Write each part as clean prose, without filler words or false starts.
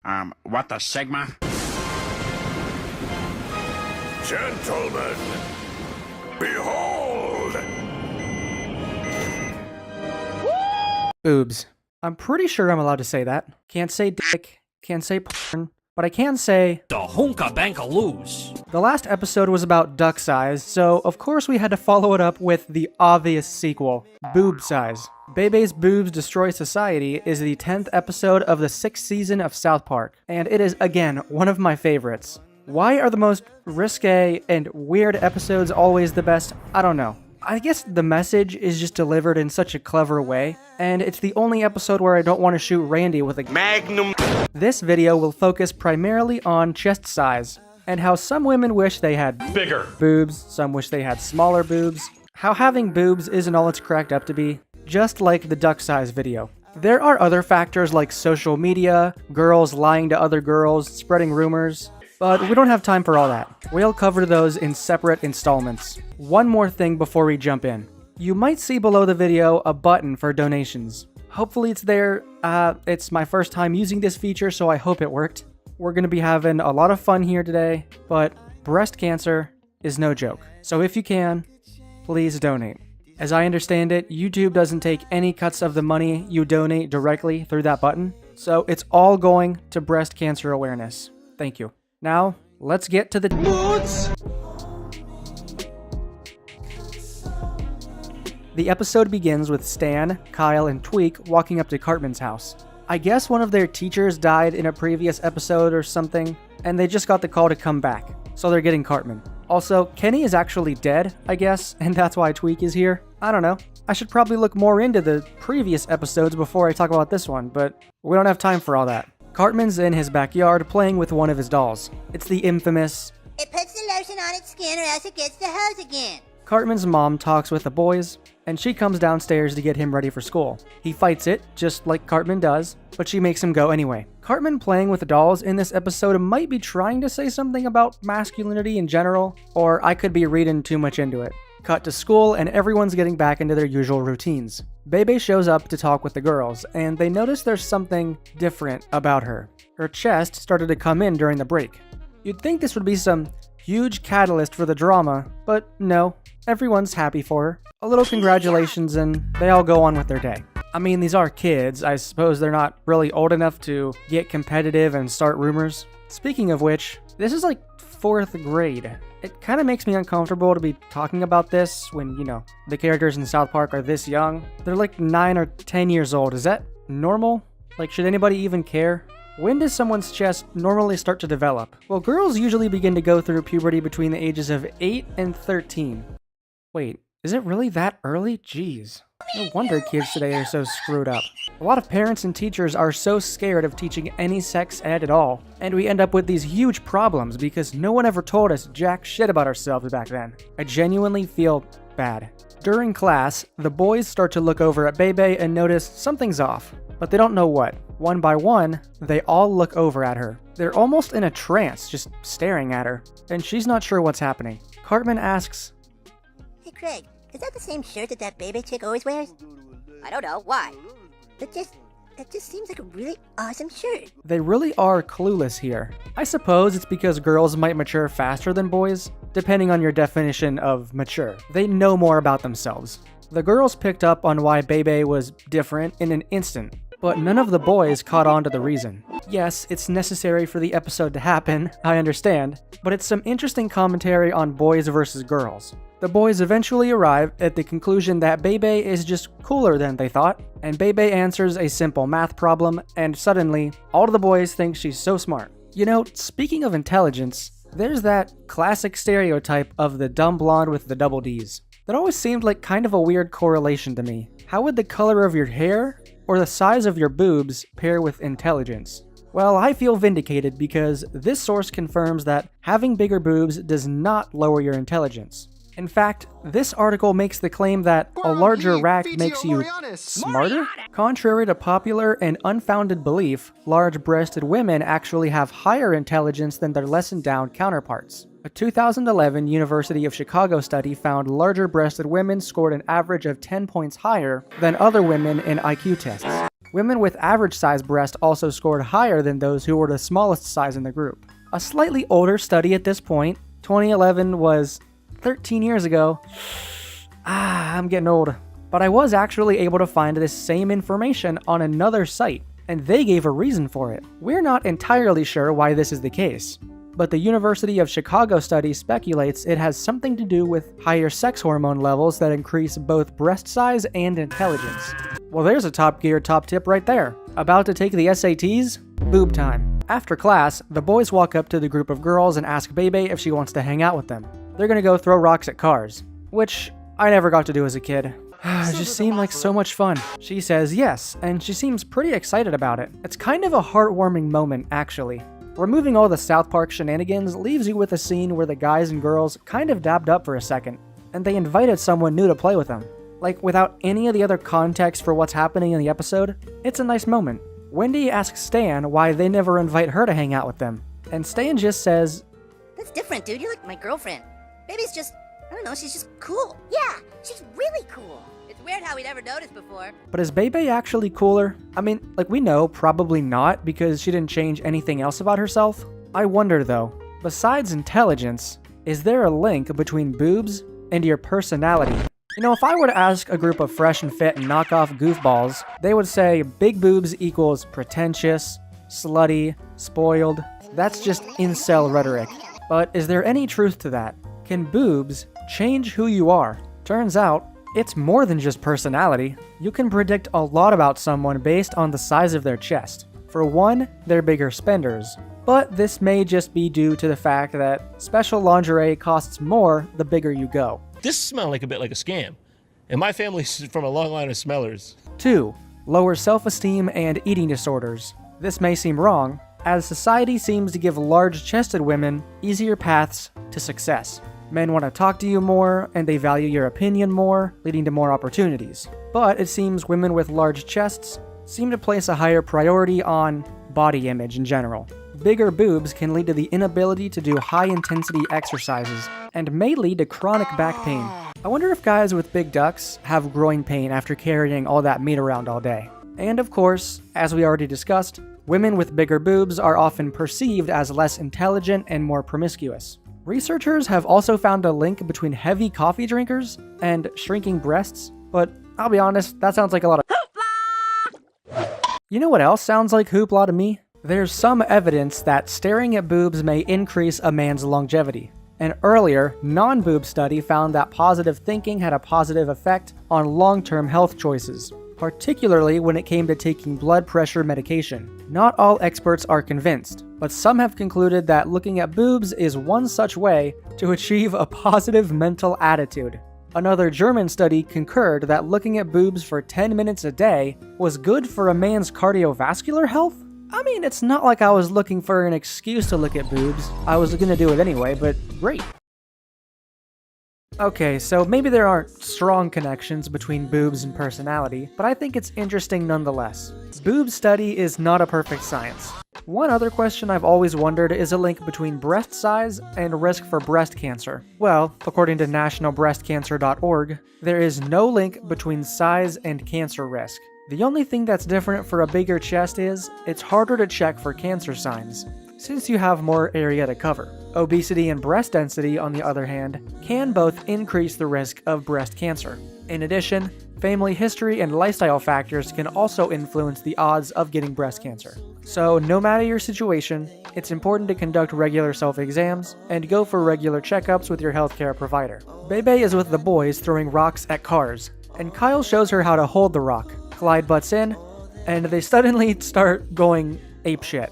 What the Sigma? Gentlemen, behold! Boobs. I'm pretty sure I'm allowed to say that. Can't say dick, can't say porn, but I can say The Honka Bankaloos. the last episode was about duck size, so of course we had to follow it up with the obvious sequel, boob size. Bebe's Boobs Destroy Society is the 10th episode of the 6th season of South Park, and it is, again, one of my favorites. Why are the most risque and weird episodes always the best? I don't know. I guess the message is just delivered in such a clever way, and it's the only episode where I don't want to shoot Randy with a Magnum. This video will focus primarily on chest size, and how some women wish they had bigger boobs, some wish they had smaller boobs, how having boobs isn't all it's cracked up to be, just like the duck size video. There are other factors like social media, girls lying to other girls, spreading rumors, but we don't have time for all that. We'll cover those in separate installments. One more thing before we jump in. You might see below the video a button for donations. Hopefully it's there. It's my first time using this feature, so I hope it worked. We're gonna be having a lot of fun here today, but breast cancer is no joke. So if you can, please donate. As I understand it, YouTube doesn't take any cuts of the money you donate directly through that button, so it's all going to breast cancer awareness. Thank you. Now, let's get to the moods! The episode begins with Stan, Kyle, and Tweek walking up to Cartman's house. I guess one of their teachers died in a previous episode or something, and they just got the call to come back, so they're getting Cartman. Also, Kenny is actually dead, I guess, and that's why Tweek is here. I don't know. I should probably look more into the previous episodes before I talk about this one, but we don't have time for all that. Cartman's in his backyard playing with one of his dolls. It's the infamous, "It puts the lotion on its skin or else it gets the hose again." Cartman's mom talks with the boys, and she comes downstairs to get him ready for school. He fights it, just like Cartman does, but she makes him go anyway. Cartman playing with the dolls in this episode might be trying to say something about masculinity in general, or I could be reading too much into it. Cut to school, and everyone's getting back into their usual routines. Bebe shows up to talk with the girls, and they notice there's something different about her. Her chest started to come in during the break. You'd think this would be some huge catalyst for the drama, but no, everyone's happy for her. A little congratulations, and they all go on with their day. I mean, these are kids. I suppose they're not really old enough to get competitive and start rumors. Speaking of which, this is like 4th grade. It kind of makes me uncomfortable to be talking about this when, you know, the characters in South Park are this young. They're like 9 or 10 years old. Is that normal? Like, should anybody even care? When does someone's chest normally start to develop? Well, girls usually begin to go through puberty between the ages of 8 and 13. Wait, is it really that early? Jeez. No wonder kids today are so screwed up. A lot of parents and teachers are so scared of teaching any sex ed at all, and we end up with these huge problems because no one ever told us jack shit about ourselves back then. I genuinely feel bad. During class, the boys start to look over at Bebe and notice something's off, but they don't know what. One by one, they all look over at her. They're almost in a trance, just staring at her, and she's not sure what's happening. Cartman asks, "Hey Craig, is that the same shirt that baby chick always wears?" "I don't know, why?" That just seems like a really awesome shirt." They really are clueless here. I suppose it's because girls might mature faster than boys, depending on your definition of mature. They know more about themselves. The girls picked up on why Bebe was different in an instant, but none of the boys caught on to the reason. Yes, it's necessary for the episode to happen, I understand, but it's some interesting commentary on boys versus girls. The boys eventually arrive at the conclusion that Bebe is just cooler than they thought, and Bebe answers a simple math problem, and suddenly, all of the boys think she's so smart. You know, speaking of intelligence, there's that classic stereotype of the dumb blonde with the double Ds. That always seemed like kind of a weird correlation to me. How would the color of your hair or the size of your boobs pair with intelligence? Well, I feel vindicated because this source confirms that having bigger boobs does not lower your intelligence. In fact, this article makes the claim that a larger rack makes you smarter? Contrary to popular and unfounded belief, large-breasted women actually have higher intelligence than their less-endowed counterparts. A 2011 University of Chicago study found larger-breasted women scored an average of 10 points higher than other women in IQ tests. Women with average size breast also scored higher than those who were the smallest size in the group. A slightly older study at this point, 2011 was 13 years ago. I'm getting old. But I was actually able to find this same information on another site, and they gave a reason for it. We're not entirely sure why this is the case, but the University of Chicago study speculates it has something to do with higher sex hormone levels that increase both breast size and intelligence. Well, there's a Top Gear top tip right there. About to take the SATs? Boob time. After class, the boys walk up to the group of girls and ask Bebe if she wants to hang out with them. They're gonna go throw rocks at cars, which I never got to do as a kid. It just seemed like so much fun. She says yes, and she seems pretty excited about it. It's kind of a heartwarming moment, actually. Removing all the South Park shenanigans leaves you with a scene where the guys and girls kind of dabbed up for a second, and they invited someone new to play with them. Like, without any of the other context for what's happening in the episode, it's a nice moment. Wendy asks Stan why they never invite her to hang out with them, and Stan just says, That's different, dude. You're like my girlfriend. Baby's just, I don't know, she's just cool. Yeah, she's really cool. It's weird how we never noticed before. But is Bebe actually cooler? I mean, like, we know probably not because she didn't change anything else about herself. I wonder though, besides intelligence, is there a link between boobs and your personality? You know, if I were to ask a group of fresh and fit and knockoff goofballs, they would say big boobs equals pretentious, slutty, spoiled. That's just incel rhetoric. But is there any truth to that? Can boobs change who you are? Turns out, it's more than just personality. You can predict a lot about someone based on the size of their chest. For one, they're bigger spenders. But this may just be due to the fact that special lingerie costs more the bigger you go. This smelled like a bit like a scam. And my family's from a long line of smellers. 2. Lower self-esteem and eating disorders. This may seem wrong, as society seems to give large-chested women easier paths to success. Men want to talk to you more, and they value your opinion more, leading to more opportunities. But it seems women with large chests seem to place a higher priority on body image in general. Bigger boobs can lead to the inability to do high-intensity exercises, and may lead to chronic back pain. I wonder if guys with big ducks have groin pain after carrying all that meat around all day. And of course, as we already discussed, women with bigger boobs are often perceived as less intelligent and more promiscuous. Researchers have also found a link between heavy coffee drinkers and shrinking breasts, but I'll be honest, that sounds like a lot of hoopla! You know what else sounds like hoopla to me? There's some evidence that staring at boobs may increase a man's longevity. An earlier, non-boob study found that positive thinking had a positive effect on long-term health choices, particularly when it came to taking blood pressure medication. Not all experts are convinced, but some have concluded that looking at boobs is one such way to achieve a positive mental attitude. Another German study concurred that looking at boobs for 10 minutes a day was good for a man's cardiovascular health? I mean, it's not like I was looking for an excuse to look at boobs. I was gonna do it anyway, but great. Okay, so maybe there aren't strong connections between boobs and personality, but I think it's interesting nonetheless. Boob study is not a perfect science. One other question I've always wondered is a link between breast size and risk for breast cancer. Well, according to nationalbreastcancer.org, there is no link between size and cancer risk. The only thing that's different for a bigger chest is, it's harder to check for cancer signs, since you have more area to cover. Obesity and breast density, on the other hand, can both increase the risk of breast cancer. In addition, family history and lifestyle factors can also influence the odds of getting breast cancer. So no matter your situation, it's important to conduct regular self-exams and go for regular checkups with your healthcare provider. Bebe is with the boys throwing rocks at cars, and Kyle shows her how to hold the rock. Clyde butts in, and they suddenly start going apeshit.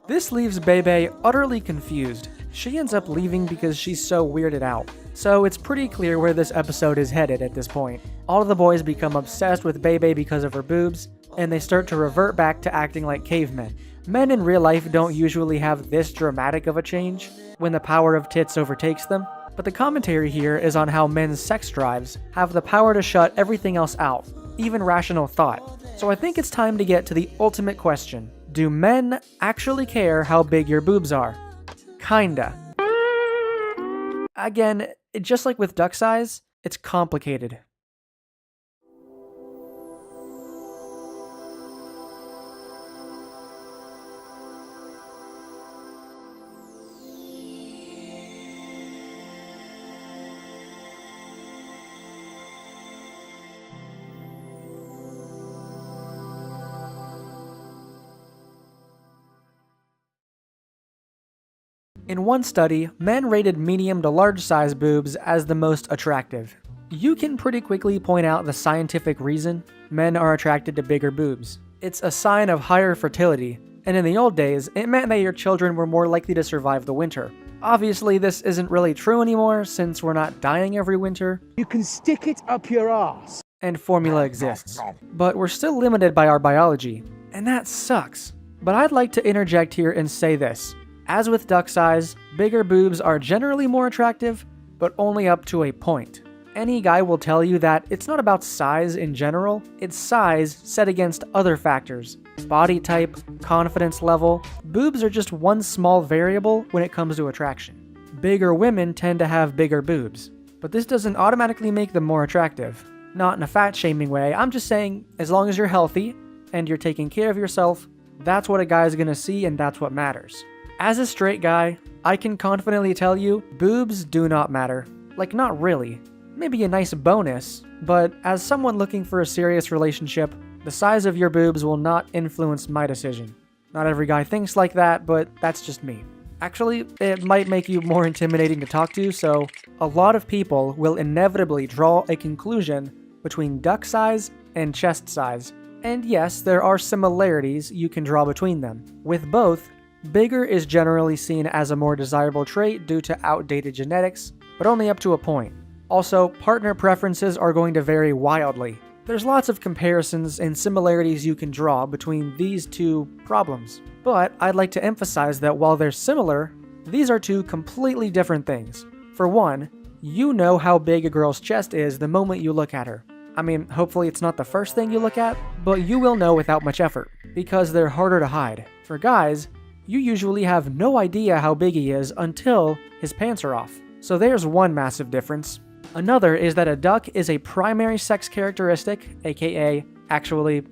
This leaves Bebe utterly confused. She ends up leaving because she's so weirded out. So it's pretty clear where this episode is headed at this point. All of the boys become obsessed with Bebe because of her boobs, and they start to revert back to acting like cavemen. Men in real life don't usually have this dramatic of a change when the power of tits overtakes them. But the commentary here is on how men's sex drives have the power to shut everything else out, even rational thought. So I think it's time to get to the ultimate question. Do men actually care how big your boobs are? Kinda. Again, just like with duck size, It's complicated. In one study, men rated medium to large size boobs as the most attractive. You can pretty quickly point out the scientific reason men are attracted to bigger boobs. It's a sign of higher fertility, and in the old days, it meant that your children were more likely to survive the winter. Obviously, this isn't really true anymore since we're not dying every winter. You can stick it up your ass. And formula exists. But we're still limited by our biology, and that sucks. But I'd like to interject here and say this. As with duck size, bigger boobs are generally more attractive, but only up to a point. Any guy will tell you that it's not about size in general, it's size set against other factors. Body type, confidence level, boobs are just one small variable when it comes to attraction. Bigger women tend to have bigger boobs, but this doesn't automatically make them more attractive. Not in a fat-shaming way, I'm just saying, as long as you're healthy, and you're taking care of yourself, that's what a guy's gonna see and that's what matters. As a straight guy, I can confidently tell you, boobs do not matter. Like, not really. Maybe a nice bonus, but as someone looking for a serious relationship, the size of your boobs will not influence my decision. Not every guy thinks like that, but that's just me. Actually, it might make you more intimidating to talk to, so a lot of people will inevitably draw a conclusion between duck size and chest size. And yes, there are similarities you can draw between them. With both, bigger is generally seen as a more desirable trait due to outdated genetics, but only up to a point. Also, partner preferences are going to vary wildly. There's lots of comparisons and similarities you can draw between these two problems. But I'd like to emphasize that while they're similar, these are two completely different things. For one, you know how big a girl's chest is the moment you look at her. I mean, hopefully it's not the first thing you look at, but you will know without much effort, because they're harder to hide. For guys, you usually have no idea how big he is until his pants are off. So there's one massive difference. Another is that a duck is a primary sex characteristic, aka actually,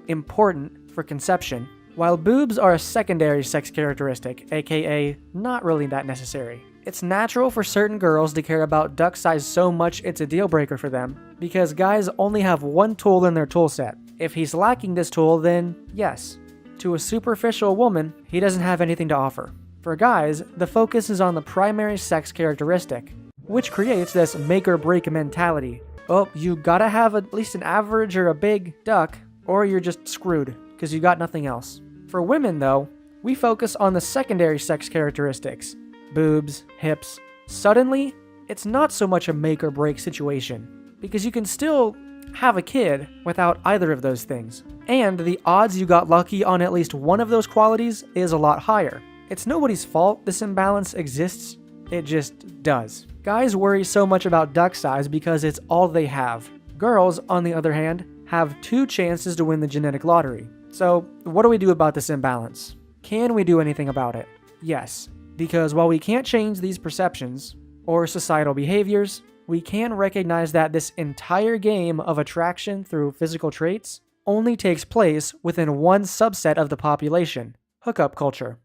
important for conception, while boobs are a secondary sex characteristic, aka not really that necessary. It's natural for certain girls to care about duck size so much it's a deal breaker for them, because guys only have one tool in their tool set. If he's lacking this tool, then yes. To a superficial woman, he doesn't have anything to offer. For guys, the focus is on the primary sex characteristic, which creates this make or break mentality. Oh, you gotta have at least an average or a big duck, or you're just screwed, because you got nothing else. For women though, we focus on the secondary sex characteristics, boobs, hips. Suddenly, it's not so much a make or break situation, because you can still have a kid without either of those things. And the odds you got lucky on at least one of those qualities is a lot higher. It's nobody's fault this imbalance exists, it just does. Guys worry so much about duck size because it's all they have. Girls, on the other hand, have 2 chances to win the genetic lottery. So, what do we do about this imbalance? Can we do anything about it? Yes, because while we can't change these perceptions or societal behaviors, we can recognize that this entire game of attraction through physical traits only takes place within one subset of the population, hookup culture.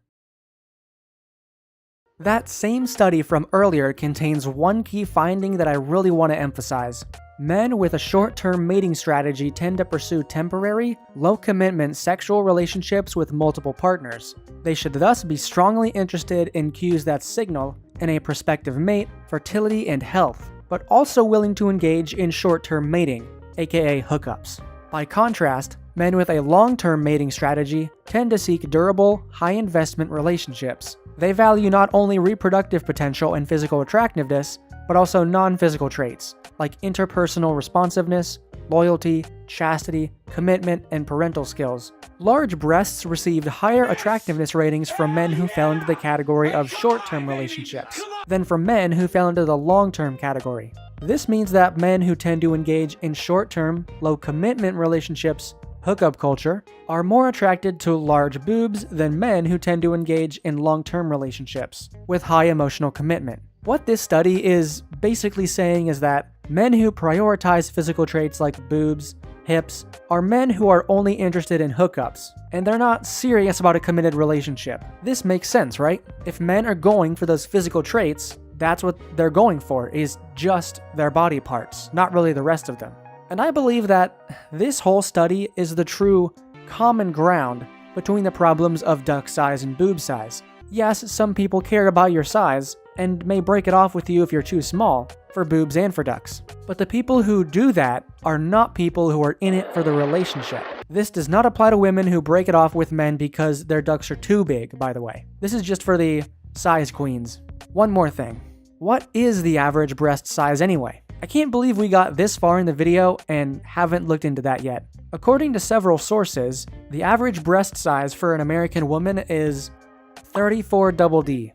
That same study from earlier contains one key finding that I really want to emphasize. Men with a short-term mating strategy tend to pursue temporary, low-commitment sexual relationships with multiple partners. They should thus be strongly interested in cues that signal in a prospective mate, fertility, and health, but also willing to engage in short-term mating, aka hookups. By contrast, men with a long-term mating strategy tend to seek durable, high-investment relationships. They value not only reproductive potential and physical attractiveness, but also non-physical traits, like interpersonal responsiveness, loyalty, chastity, commitment, and parental skills. Large breasts received higher attractiveness ratings from men who fell into the category of short-term relationships than from men who fell into the long-term category. This means that men who tend to engage in short-term, low-commitment relationships, hookup culture, are more attracted to large boobs than men who tend to engage in long-term relationships with high emotional commitment. What this study is basically saying is that men who prioritize physical traits like boobs, hips, are men who are only interested in hookups, and they're not serious about a committed relationship. This makes sense, right? If men are going for those physical traits, that's what they're going for, is just their body parts, not really the rest of them. And I believe that this whole study is the true common ground between the problems of duck size and boob size. Yes, some people care about your size, and may break it off with you if you're too small, for boobs and for ducks. But the people who do that are not people who are in it for the relationship. This does not apply to women who break it off with men because their ducks are too big, by the way. This is just for the size queens. One more thing. What is the average breast size anyway? I can't believe we got this far in the video and haven't looked into that yet. According to several sources, the average breast size for an American woman is 34 double D.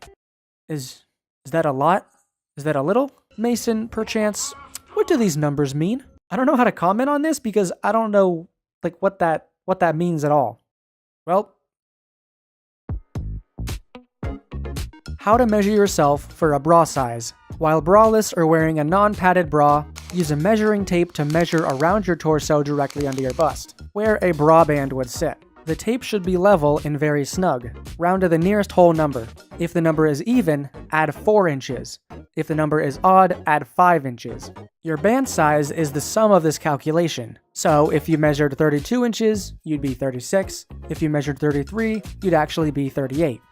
Is that a lot? Is that a little? Mason, perchance, what do these numbers mean? I don't know how to comment on this because I don't know what that means at all. Well, how to measure yourself for a bra size. While braless or wearing a non-padded bra, use a measuring tape to measure around your torso directly under your bust, where a bra band would sit. The tape should be level and very snug. Round to the nearest whole number. If the number is even, add 4 inches. If the number is odd, add 5 inches. Your band size is the sum of this calculation. So if you measured 32 inches, you'd be 36. If you measured 33, you'd actually be 38.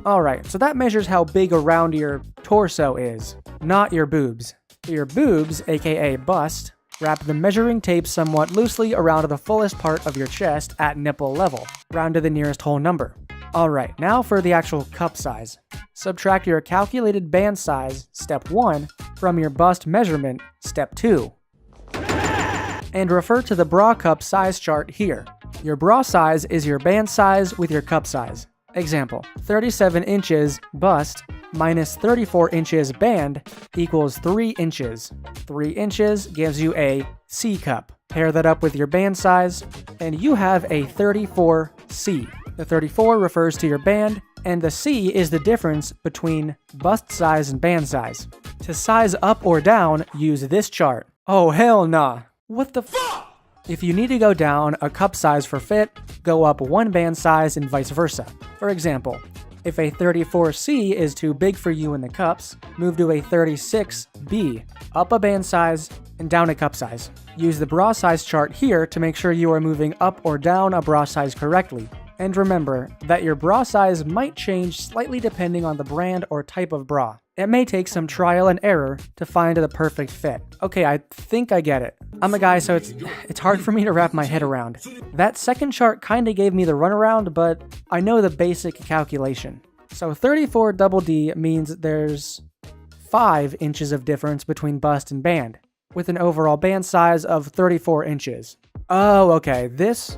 Alright, so that measures how big around your torso is, not your boobs. For your boobs, aka bust, wrap the measuring tape somewhat loosely around the fullest part of your chest at nipple level, round to the nearest whole number. Alright, now for the actual cup size. Subtract your calculated band size, step 1, from your bust measurement, step 2. And refer to the bra cup size chart here. Your bra size is your band size with your cup size. Example, 37 inches bust minus 34 inches band equals 3 inches. 3 inches gives you a C cup. Pair that up with your band size, and you have a 34C. The 34 refers to your band, and the C is the difference between bust size and band size. To size up or down, use this chart. Oh hell nah. What the f? If you need to go down a cup size for fit, go up 1 band size and vice versa. For example, if a 34C is too big for you in the cups, move to a 36B, up a band size and down a cup size. Use the bra size chart here to make sure you are moving up or down a bra size correctly. And remember that your bra size might change slightly depending on the brand or type of bra. It may take some trial and error to find the perfect fit. Okay, I think I get it. I'm a guy, so it's hard for me to wrap my head around. That second chart kinda gave me the runaround, but I know the basic calculation. So 34 double D means there's 5 inches of difference between bust and band, with an overall band size of 34 inches. Oh, okay, this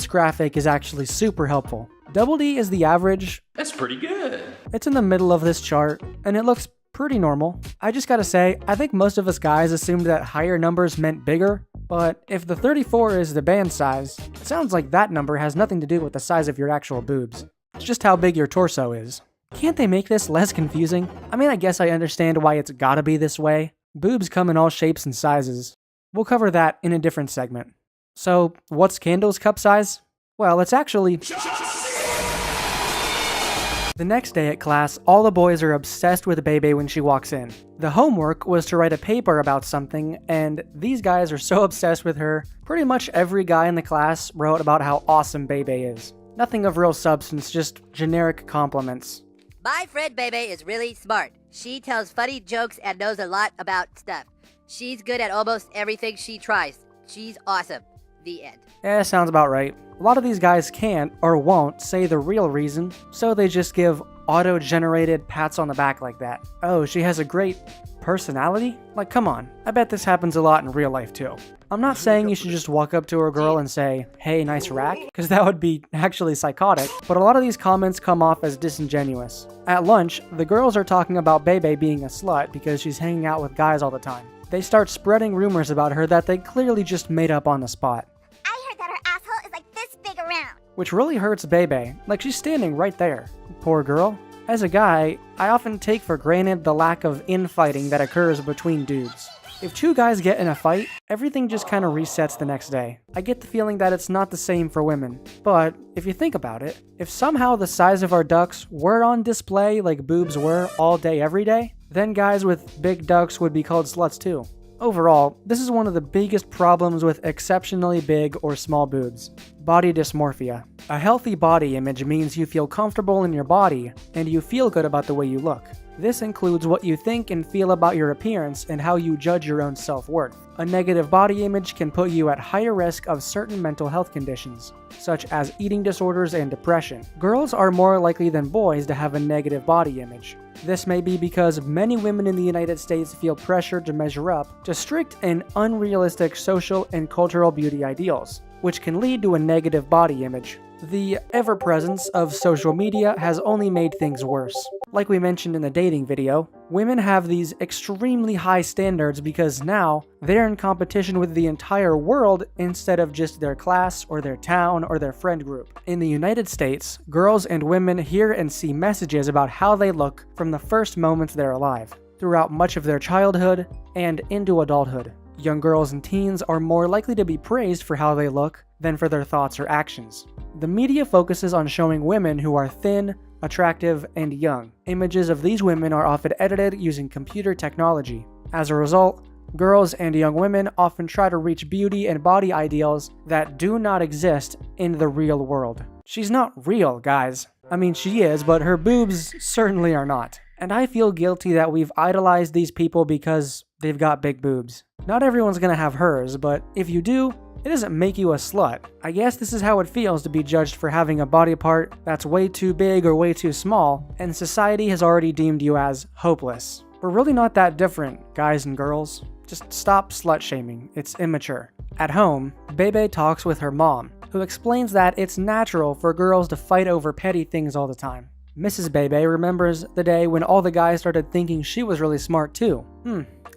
graphic is actually super helpful. Double D is the average. That's pretty good. It's in the middle of this chart, and it looks pretty normal. I just gotta say, I think most of us guys assumed that higher numbers meant bigger, but if the 34 is the band size, it sounds like that number has nothing to do with the size of your actual boobs. It's just how big your torso is. Can't they make this less confusing? I mean, I guess I understand why it's gotta be this way. Boobs come in all shapes and sizes. We'll cover that in a different segment. So, what's Kendall's cup size? Well, it's actually... The next day at class, all the boys are obsessed with Bebe when she walks in. The homework was to write a paper about something, and these guys are so obsessed with her, pretty much every guy in the class wrote about how awesome Bebe is. Nothing of real substance, just generic compliments. My friend Bebe is really smart. She tells funny jokes and knows a lot about stuff. She's good at almost everything she tries. She's awesome. The end. Yeah, sounds about right. A lot of these guys can't or won't say the real reason, so they just give auto-generated pats on the back like that. Oh, she has a great personality? Like, come on. I bet this happens a lot in real life too. I'm not saying you should just walk up to a girl and say, hey, nice rack, because that would be actually psychotic, but a lot of these comments come off as disingenuous. At lunch, the girls are talking about Bebe being a slut because she's hanging out with guys all the time. They start spreading rumors about her that they clearly just made up on the spot. I heard that her asshole is like this big around. Which really hurts Bebe, like she's standing right there. Poor girl. As a guy, I often take for granted the lack of infighting that occurs between dudes. If two guys get in a fight, everything just kind of resets the next day. I get the feeling that it's not the same for women. But if you think about it, if somehow the size of our ducks were on display like boobs were all day every day, then guys with big ducks would be called sluts too. Overall, this is one of the biggest problems with exceptionally big or small boobs. Body dysmorphia. A healthy body image means you feel comfortable in your body and you feel good about the way you look. This includes what you think and feel about your appearance and how you judge your own self-worth. A negative body image can put you at higher risk of certain mental health conditions, such as eating disorders and depression. Girls are more likely than boys to have a negative body image. This may be because many women in the United States feel pressured to measure up to strict and unrealistic social and cultural beauty ideals, which can lead to a negative body image. The ever-presence of social media has only made things worse. Like we mentioned in the dating video, women have these extremely high standards because now they're in competition with the entire world instead of just their class or their town or their friend group. In the United States, girls and women hear and see messages about how they look from the first moments they're alive, throughout much of their childhood and into adulthood. Young girls and teens are more likely to be praised for how they look than for their thoughts or actions. The media focuses on showing women who are thin, attractive, and young. Images of these women are often edited using computer technology. As a result, girls and young women often try to reach beauty and body ideals that do not exist in the real world. She's not real, guys. I mean, she is, but her boobs certainly are not. And I feel guilty that we've idolized these people because they've got big boobs. Not everyone's gonna have hers, but if you do, it doesn't make you a slut. I guess this is how it feels to be judged for having a body part that's way too big or way too small, and society has already deemed you as hopeless. We're really not that different, guys and girls. Just stop slut shaming, it's immature. At home, Bebe talks with her mom, who explains that it's natural for girls to fight over petty things all the time. Mrs. Bebe remembers the day when all the guys started thinking she was really smart too.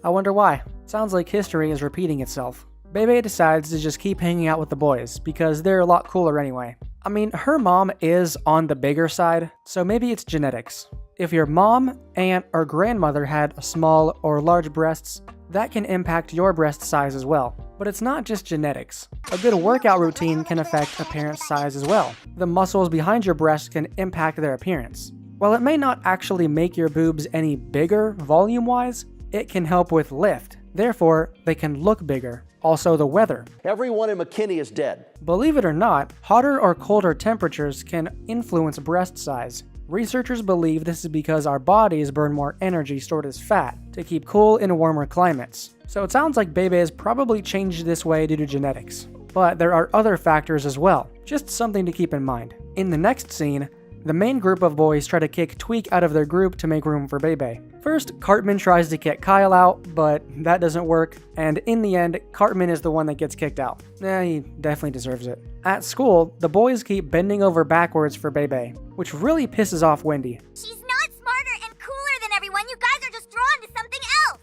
I wonder why. Sounds like history is repeating itself. Bebe decides to just keep hanging out with the boys, because they're a lot cooler anyway. I mean, her mom is on the bigger side, so maybe it's genetics. If your mom, aunt, or grandmother had small or large breasts, that can impact your breast size as well. But it's not just genetics. A good workout routine can affect a parent's size as well. The muscles behind your breast can impact their appearance. While it may not actually make your boobs any bigger volume-wise, it can help with lift. Therefore, they can look bigger. Also, the weather. Everyone in McKinney is dead. Believe it or not, hotter or colder temperatures can influence breast size. Researchers believe this is because our bodies burn more energy stored as fat to keep cool in warmer climates. So it sounds like Bebe has probably changed this way due to genetics. But there are other factors as well, just something to keep in mind. In the next scene, the main group of boys try to kick Tweek out of their group to make room for Bebe. First, Cartman tries to kick Kyle out, but that doesn't work, and in the end, Cartman is the one that gets kicked out. He definitely deserves it. At school, the boys keep bending over backwards for Bebe, which really pisses off Wendy. She's not smarter and cooler than everyone. You guys are just drawn to something else.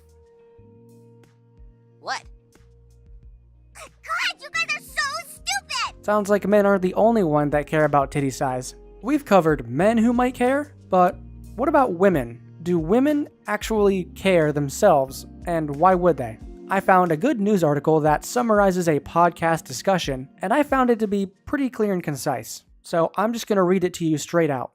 What? God, you guys are so stupid! Sounds like men aren't the only one that care about titty size. We've covered men who might care, but what about women? Do women actually care themselves, and why would they? I found a good news article that summarizes a podcast discussion, and I found it to be pretty clear and concise. So I'm just gonna read it to you straight out.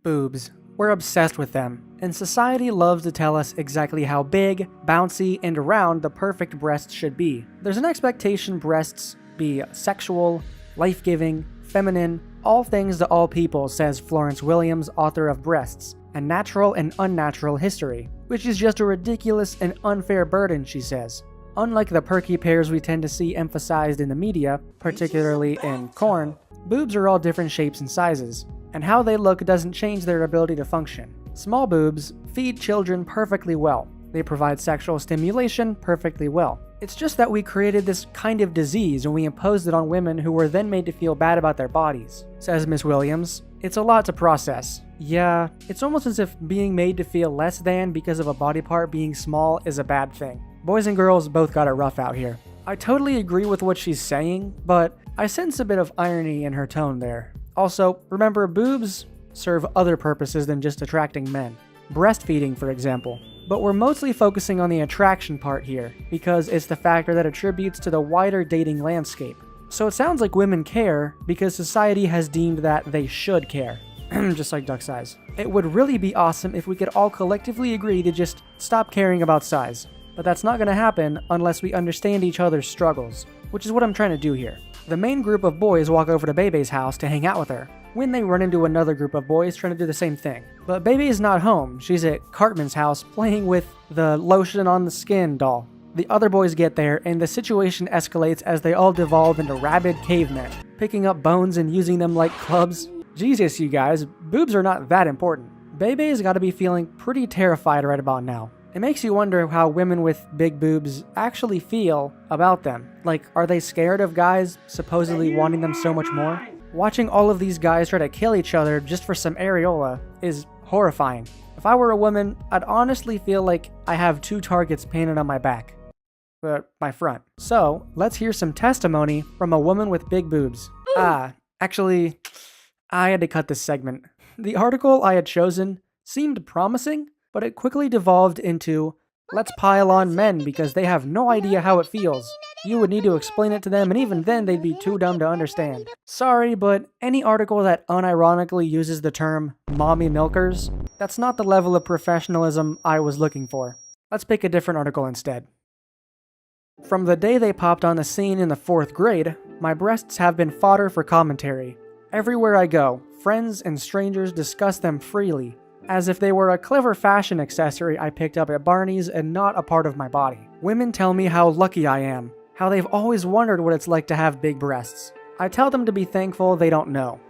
Boobs. We're obsessed with them, and society loves to tell us exactly how big, bouncy, and round the perfect breasts should be. There's an expectation breasts be sexual, life-giving, feminine, all things to all people, says Florence Williams, author of Breasts, A Natural and Unnatural History, which is just a ridiculous and unfair burden, she says. Unlike the perky pears we tend to see emphasized in the media, particularly in corn, boobs are all different shapes and sizes, and how they look doesn't change their ability to function. Small boobs feed children perfectly well. They provide sexual stimulation perfectly well. It's just that we created this kind of disease and we imposed it on women who were then made to feel bad about their bodies. Says Miss Williams, it's a lot to process. Yeah, it's almost as if being made to feel less than because of a body part being small is a bad thing. Boys and girls both got it rough out here. I totally agree with what she's saying, but I sense a bit of irony in her tone there. Also, remember, boobs serve other purposes than just attracting men. Breastfeeding, for example. But we're mostly focusing on the attraction part here, because it's the factor that attributes to the wider dating landscape. So it sounds like women care because society has deemed that they should care. Just like duck size. It would really be awesome if we could all collectively agree to just stop caring about size. But that's not going to happen unless we understand each other's struggles, which is what I'm trying to do here. The main group of boys walk over to Bebe's house to hang out with her, when they run into another group of boys trying to do the same thing. But Bebe is not home. She's at Cartman's house playing with the lotion on the skin doll. The other boys get there, and the situation escalates as they all devolve into rabid cavemen, picking up bones and using them like clubs. Jesus, you guys, boobs are not that important. Bebe's gotta be feeling pretty terrified right about now. It makes you wonder how women with big boobs actually feel about them. Like, are they scared of guys supposedly wanting them so much more? Watching all of these guys try to kill each other just for some areola is horrifying. If I were a woman, I'd honestly feel like I have 2 targets painted on my back. My front. So, let's hear some testimony from a woman with big boobs. Actually, I had to cut this segment. The article I had chosen seemed promising, but it quickly devolved into, let's pile on men because they have no idea how it feels. You would need to explain it to them, and even then they'd be too dumb to understand. Sorry, but any article that unironically uses the term mommy milkers, that's not the level of professionalism I was looking for. Let's pick a different article instead. From the day they popped on the scene in the 4th grade, my breasts have been fodder for commentary. Everywhere I go, friends and strangers discuss them freely, as if they were a clever fashion accessory I picked up at Barney's and not a part of my body. Women tell me how lucky I am, how they've always wondered what it's like to have big breasts. I tell them to be thankful they don't know.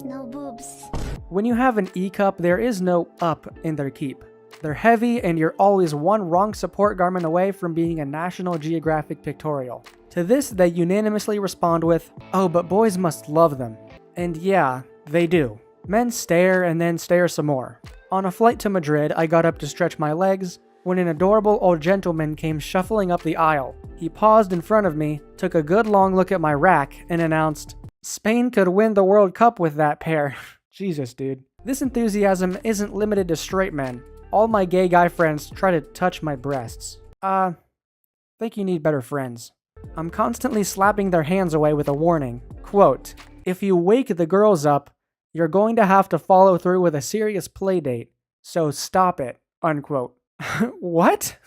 No boobs. When you have an E cup, there is no up in their keep. They're heavy, and you're always one wrong support garment away from being a National Geographic pictorial. To this, they unanimously respond with, oh, but boys must love them. And yeah, they do. Men stare and then stare some more. On a flight to Madrid, I got up to stretch my legs when an adorable old gentleman came shuffling up the aisle. He paused in front of me, took a good long look at my rack, and announced, Spain could win the World Cup with that pair. Jesus, dude. This enthusiasm isn't limited to straight men. All my gay guy friends try to touch my breasts. Think you need better friends. I'm constantly slapping their hands away with a warning. Quote, if you wake the girls up, you're going to have to follow through with a serious play date. So stop it. Unquote. What?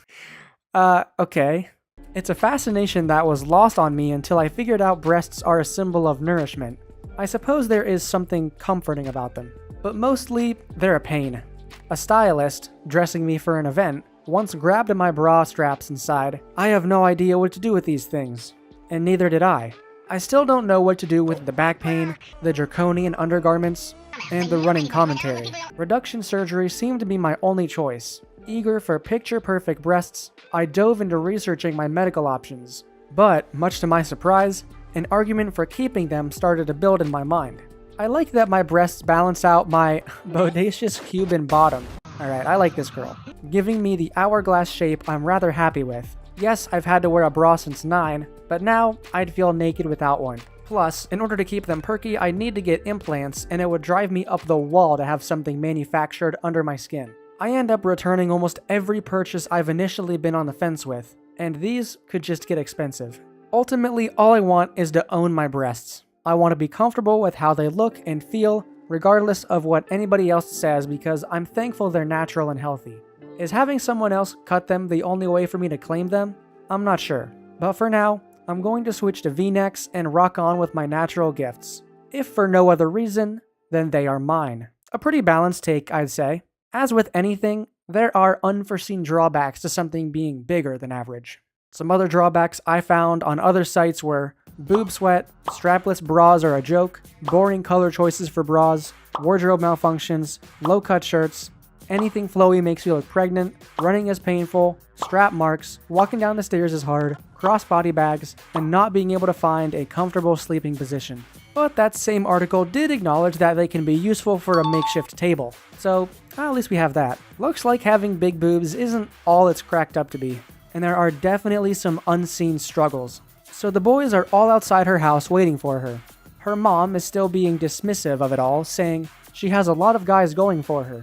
Okay. It's a fascination that was lost on me until I figured out breasts are a symbol of nourishment. I suppose there is something comforting about them, but mostly they're a pain. A stylist, dressing me for an event, once grabbed my bra straps and sighed, I have no idea what to do with these things. And neither did I. I still don't know what to do with the back pain, the draconian undergarments, and the running commentary. Reduction surgery seemed to be my only choice. Eager for picture-perfect breasts, I dove into researching my medical options. But, much to my surprise, an argument for keeping them started to build in my mind. I like that my breasts balance out my bodacious Cuban bottom. Alright, I like this girl. Giving me the hourglass shape I'm rather happy with. Yes, I've had to wear a bra since 9, but now I'd feel naked without one. Plus, in order to keep them perky, I need to get implants, and it would drive me up the wall to have something manufactured under my skin. I end up returning almost every purchase I've initially been on the fence with, and these could just get expensive. Ultimately, all I want is to own my breasts. I want to be comfortable with how they look and feel, regardless of what anybody else says, because I'm thankful they're natural and healthy. Is having someone else cut them the only way for me to claim them? I'm not sure. But for now, I'm going to switch to V-necks and rock on with my natural gifts. If for no other reason, then they are mine. A pretty balanced take, I'd say. As with anything, there are unforeseen drawbacks to something being bigger than average. Some other drawbacks I found on other sites were boob sweat, strapless bras are a joke, boring color choices for bras, wardrobe malfunctions, low-cut shirts, anything flowy makes you look pregnant, running is painful, strap marks, walking down the stairs is hard, cross-body bags, and not being able to find a comfortable sleeping position. But that same article did acknowledge that they can be useful for a makeshift table, so at least we have that. Looks like having big boobs isn't all it's cracked up to be, and there are definitely some unseen struggles. So the boys are all outside her house waiting for her. Her mom is still being dismissive of it all, saying she has a lot of guys going for her.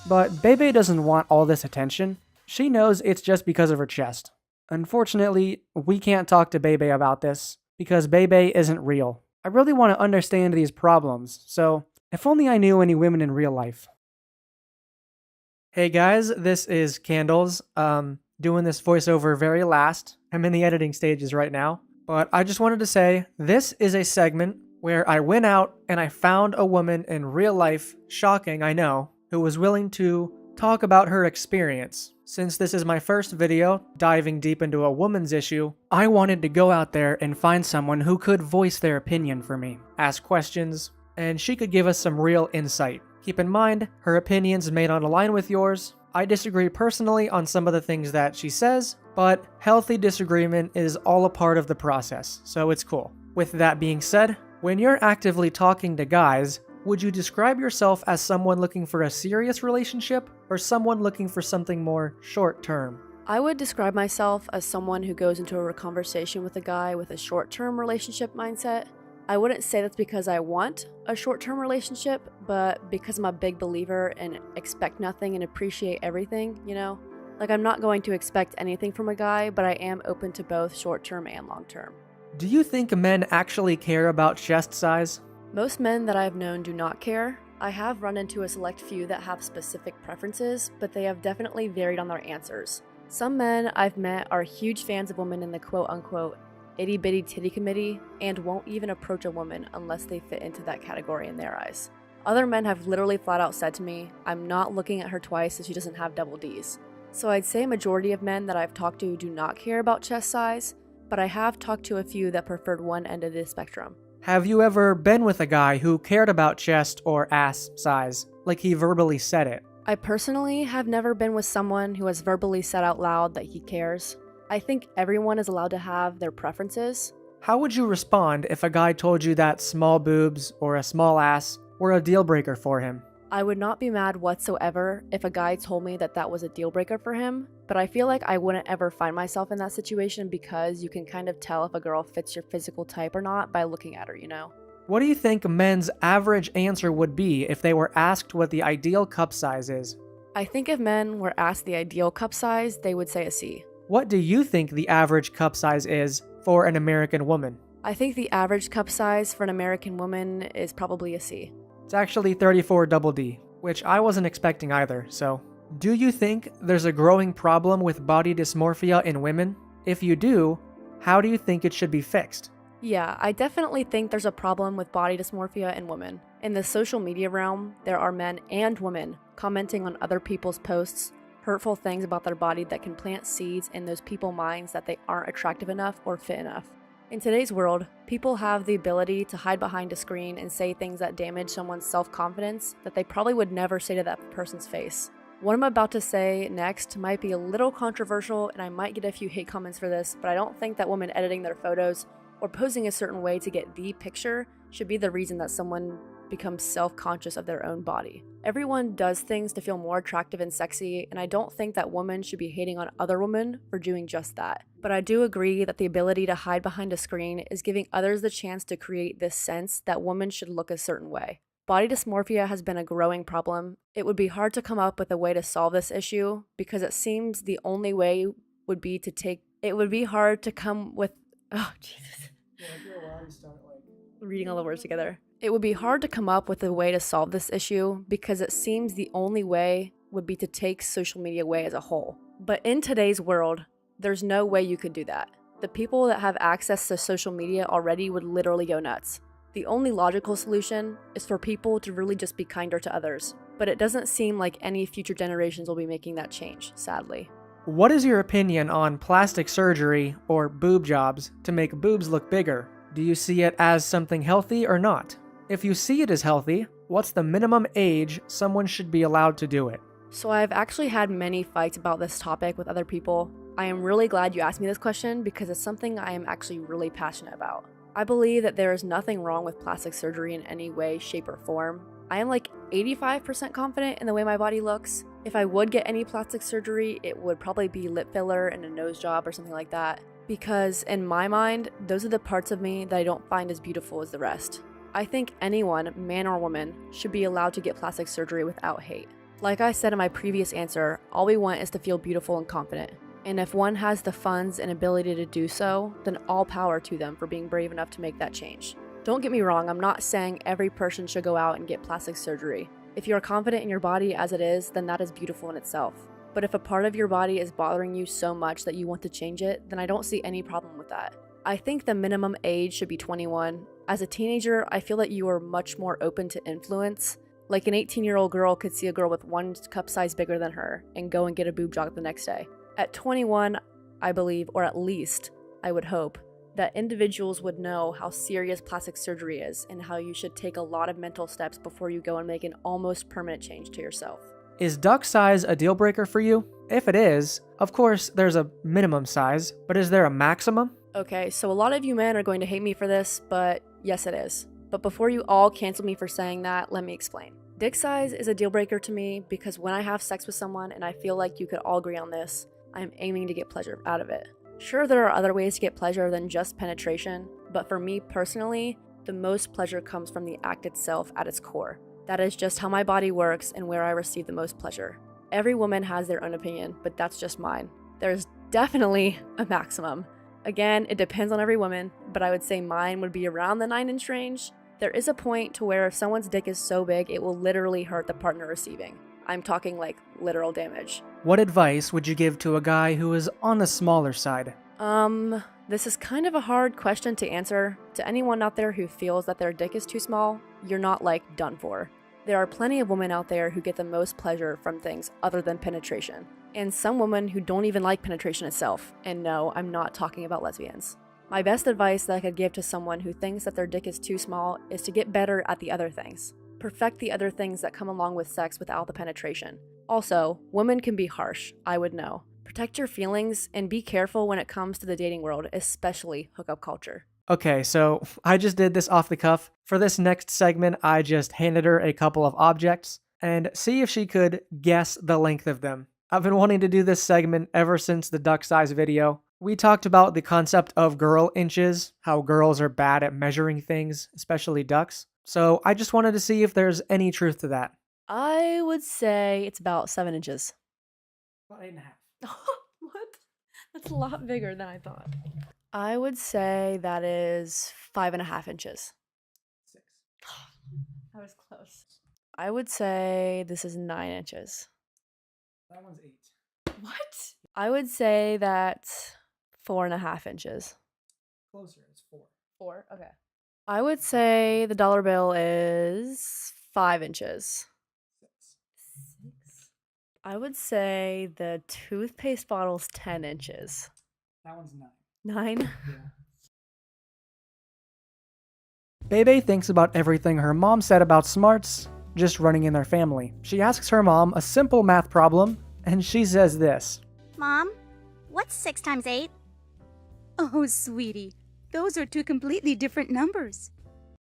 But Bebe doesn't want all this attention. She knows it's just because of her chest. Unfortunately, we can't talk to Bebe about this, because Bebe isn't real. I really want to understand these problems, so if only I knew any women in real life. Hey guys, this is Candles. Doing this voiceover very last. I'm in the editing stages right now. But I just wanted to say, this is a segment where I went out and I found a woman in real life, shocking, I know, who was willing to talk about her experience. Since this is my first video diving deep into a woman's issue, I wanted to go out there and find someone who could voice their opinion for me, ask questions, and she could give us some real insight. Keep in mind, her opinions may not align with yours. I disagree personally on some of the things that she says, but healthy disagreement is all a part of the process, so it's cool. With that being said, when you're actively talking to guys, would you describe yourself as someone looking for a serious relationship or someone looking for something more short-term? I would describe myself as someone who goes into a conversation with a guy with a short-term relationship mindset. I wouldn't say that's because I want a short-term relationship, but because I'm a big believer in expect nothing and appreciate everything, you know? Like, I'm not going to expect anything from a guy, but I am open to both short-term and long-term. Do you think men actually care about chest size? Most men that I've known do not care. I have run into a select few that have specific preferences, but they have definitely varied on their answers. Some men I've met are huge fans of women in the quote-unquote itty-bitty titty committee and won't even approach a woman unless they fit into that category in their eyes. Other men have literally flat out said to me, I'm not looking at her twice if she doesn't have double Ds. So I'd say a majority of men that I've talked to do not care about chest size, but I have talked to a few that preferred one end of the spectrum. Have you ever been with a guy who cared about chest or ass size, like he verbally said it? I personally have never been with someone who has verbally said out loud that he cares. I think everyone is allowed to have their preferences. How would you respond if a guy told you that small boobs or a small ass were a deal breaker for him? I would not be mad whatsoever if a guy told me that that was a deal breaker for him, but I feel like I wouldn't ever find myself in that situation because you can kind of tell if a girl fits your physical type or not by looking at her, you know? What do you think men's average answer would be if they were asked what the ideal cup size is? I think if men were asked the ideal cup size, they would say a C. What do you think the average cup size is for an American woman? I think the average cup size for an American woman is probably a C. It's actually 34 double D, which I wasn't expecting either, so. Do you think there's a growing problem with body dysmorphia in women? If you do, how do you think it should be fixed? Yeah, I definitely think there's a problem with body dysmorphia in women. In the social media realm, there are men and women commenting on other people's posts, hurtful things about their body that can plant seeds in those people's minds that they aren't attractive enough or fit enough. In today's world, people have the ability to hide behind a screen and say things that damage someone's self-confidence that they probably would never say to that person's face. What I'm about to say next might be a little controversial and I might get a few hate comments for this, but I don't think that women editing their photos or posing a certain way to get the picture should be the reason that someone becomes self-conscious of their own body. Everyone does things to feel more attractive and sexy, and I don't think that women should be hating on other women for doing just that. But I do agree that the ability to hide behind a screen is giving others the chance to create this sense that women should look a certain way. Body dysmorphia has been a growing problem. It would be hard to come up with a way to solve this issue because it seems the only way would be to take... It would be hard to come with... Oh, Jesus. Reading all the words together. It would be hard to come up with a way to solve this issue because it seems the only way would be to take social media away as a whole. But in today's world, there's no way you could do that. The people that have access to social media already would literally go nuts. The only logical solution is for people to really just be kinder to others. But it doesn't seem like any future generations will be making that change, sadly. What is your opinion on plastic surgery or boob jobs to make boobs look bigger? Do you see it as something healthy or not? If you see it as healthy, what's the minimum age someone should be allowed to do it? So I've actually had many fights about this topic with other people. I am really glad you asked me this question because it's something I am actually really passionate about. I believe that there is nothing wrong with plastic surgery in any way, shape, or form. I am like 85% confident in the way my body looks. If I would get any plastic surgery, it would probably be lip filler and a nose job or something like that. Because in my mind, those are the parts of me that I don't find as beautiful as the rest. I think anyone, man or woman, should be allowed to get plastic surgery without hate. Like I said in my previous answer, all we want is to feel beautiful and confident. And if one has the funds and ability to do so, then all power to them for being brave enough to make that change. Don't get me wrong, I'm not saying every person should go out and get plastic surgery. If you are confident in your body as it is, then that is beautiful in itself. But if a part of your body is bothering you so much that you want to change it, then I don't see any problem with that. I think the minimum age should be 21. As a teenager, I feel that you are much more open to influence. Like an 18-year-old girl could see a girl with 1 cup size bigger than her and go and get a boob job the next day. At 21, I believe, or at least I would hope, that individuals would know how serious plastic surgery is and how you should take a lot of mental steps before you go and make an almost permanent change to yourself. Is duck size a deal breaker for you? If it is, of course there's a minimum size, but is there a maximum? Okay, so a lot of you men are going to hate me for this, but yes it is. But before you all cancel me for saying that, let me explain. Dick size is a deal breaker to me because when I have sex with someone, and I feel like you could all agree on this, I'm aiming to get pleasure out of it. Sure, there are other ways to get pleasure than just penetration, but for me personally, the most pleasure comes from the act itself at its core. That is just how my body works and where I receive the most pleasure. Every woman has their own opinion, but that's just mine. There's definitely a maximum. Again, it depends on every woman, but I would say mine would be around the 9-inch range. There is a point to where if someone's dick is so big, it will literally hurt the partner receiving. I'm talking like literal damage. What advice would you give to a guy who is on the smaller side? This is kind of a hard question to answer. To anyone out there who feels that their dick is too small, you're not like done for. There are plenty of women out there who get the most pleasure from things other than penetration. And some women who don't even like penetration itself. And no, I'm not talking about lesbians. My best advice that I could give to someone who thinks that their dick is too small is to get better at the other things. Perfect the other things that come along with sex without the penetration. Also, women can be harsh, I would know. Protect your feelings and be careful when it comes to the dating world, especially hookup culture. Okay, so I just did this off the cuff. For this next segment, I just handed her a couple of objects and see if she could guess the length of them. I've been wanting to do this segment ever since the duck size video. We talked about the concept of girl inches, how girls are bad at measuring things, especially ducks. So I just wanted to see if there's any truth to that. I would say it's about 7 inches. About 8.5. What? That's a lot bigger than I thought. I would say that is 5.5 inches. 6. I was close. I would say this is 9 inches. That one's 8. What? I would say that's 4.5 inches. Closer, it's 4. 4? Okay. I would say the dollar bill is 5 inches. 6. I would say the toothpaste bottle's 10 inches. That one's 9. 9? Yeah. Bebe thinks about everything her mom said about smarts just running in their family. She asks her mom a simple math problem, and she says this. Mom, what's 6 times 8? Oh, sweetie, those are 2 completely different numbers.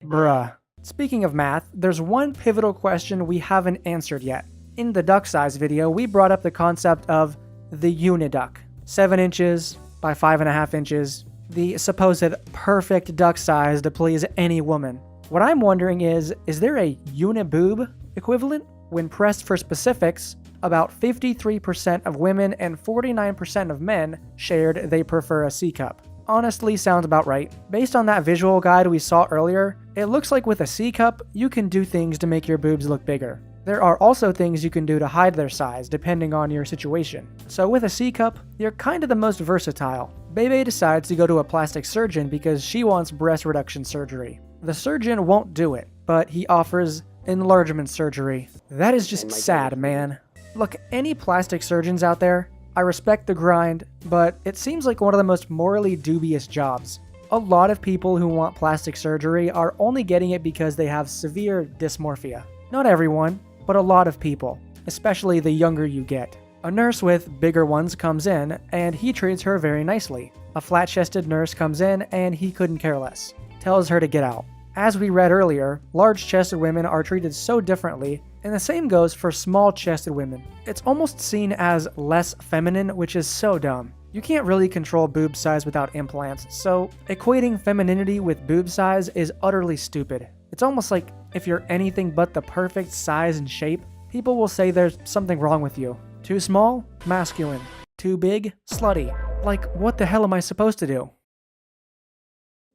Bruh. Speaking of math, there's one pivotal question we haven't answered yet. In the duck size video, we brought up the concept of the uniduck. 7 inches by 5.5 inches, the supposed perfect duck size to please any woman. What I'm wondering is there a uniboob equivalent? When pressed for specifics, about 53% of women and 49% of men shared they prefer a C cup. Honestly, sounds about right. Based on that visual guide we saw earlier, it looks like with a C cup, you can do things to make your boobs look bigger. There are also things you can do to hide their size, depending on your situation. So with a C cup, you're kind of the most versatile. Bebe decides to go to a plastic surgeon because she wants breast reduction surgery. The surgeon won't do it, but he offers enlargement surgery. That is just sad, man. Look, any plastic surgeons out there, I respect the grind, but it seems like one of the most morally dubious jobs. A lot of people who want plastic surgery are only getting it because they have severe dysmorphia. Not everyone, but a lot of people, especially the younger you get. A nurse with bigger ones comes in, and he treats her very nicely. A flat-chested nurse comes in, and he couldn't care less. Tells her to get out. As we read earlier, large-chested women are treated so differently, and the same goes for small-chested women. It's almost seen as less feminine, which is so dumb. You can't really control boob size without implants, so equating femininity with boob size is utterly stupid. It's almost like if you're anything but the perfect size and shape, people will say there's something wrong with you. Too small? Masculine. Too big? Slutty. Like, what the hell am I supposed to do?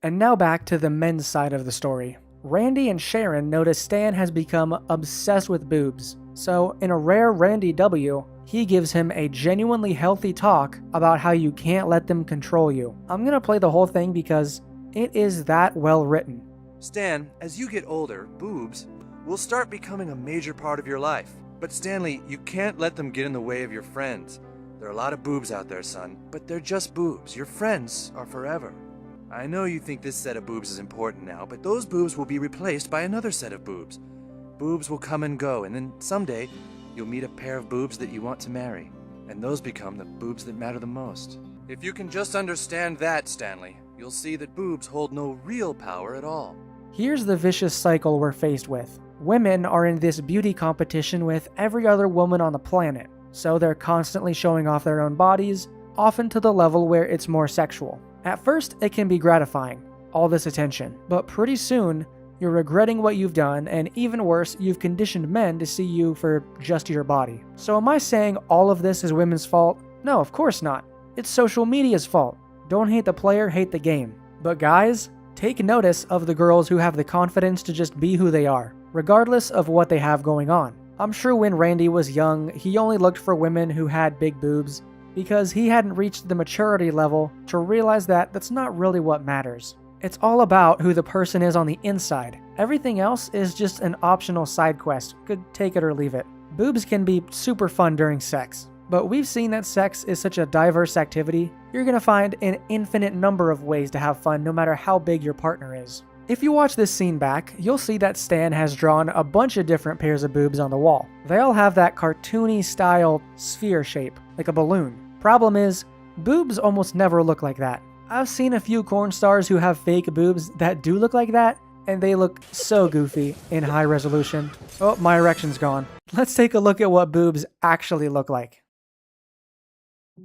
And now back to the men's side of the story. Randy and Sharon notice Stan has become obsessed with boobs. So, in a rare Randy W, he gives him a genuinely healthy talk about how you can't let them control you. I'm gonna play the whole thing because it is that well written. Stan, as you get older, boobs will start becoming a major part of your life. But Stanley, you can't let them get in the way of your friends. There are a lot of boobs out there, son, but they're just boobs. Your friends are forever. I know you think this set of boobs is important now, but those boobs will be replaced by another set of boobs. Boobs will come and go, and then someday you'll meet a pair of boobs that you want to marry, and those become the boobs that matter the most. If you can just understand that, Stanley, you'll see that boobs hold no real power at all. Here's the vicious cycle we're faced with. Women are in this beauty competition with every other woman on the planet, so they're constantly showing off their own bodies, often to the level where it's more sexual. At first, it can be gratifying, all this attention, but pretty soon, you're regretting what you've done, and even worse, you've conditioned men to see you for just your body. So am I saying all of this is women's fault? No, of course not. It's social media's fault. Don't hate the player, hate the game. But guys, take notice of the girls who have the confidence to just be who they are, regardless of what they have going on. I'm sure when Randy was young, he only looked for women who had big boobs, because he hadn't reached the maturity level to realize that that's not really what matters. It's all about who the person is on the inside. Everything else is just an optional side quest, could take it or leave it. Boobs can be super fun during sex, but we've seen that sex is such a diverse activity, you're gonna find an infinite number of ways to have fun no matter how big your partner is. If you watch this scene back, you'll see that Stan has drawn a bunch of different pairs of boobs on the wall. They all have that cartoony style sphere shape, like a balloon. Problem is, boobs almost never look like that. I've seen a few corn stars who have fake boobs that do look like that, and they look so goofy in high resolution. Oh, my erection's gone. Let's take a look at what boobs actually look like.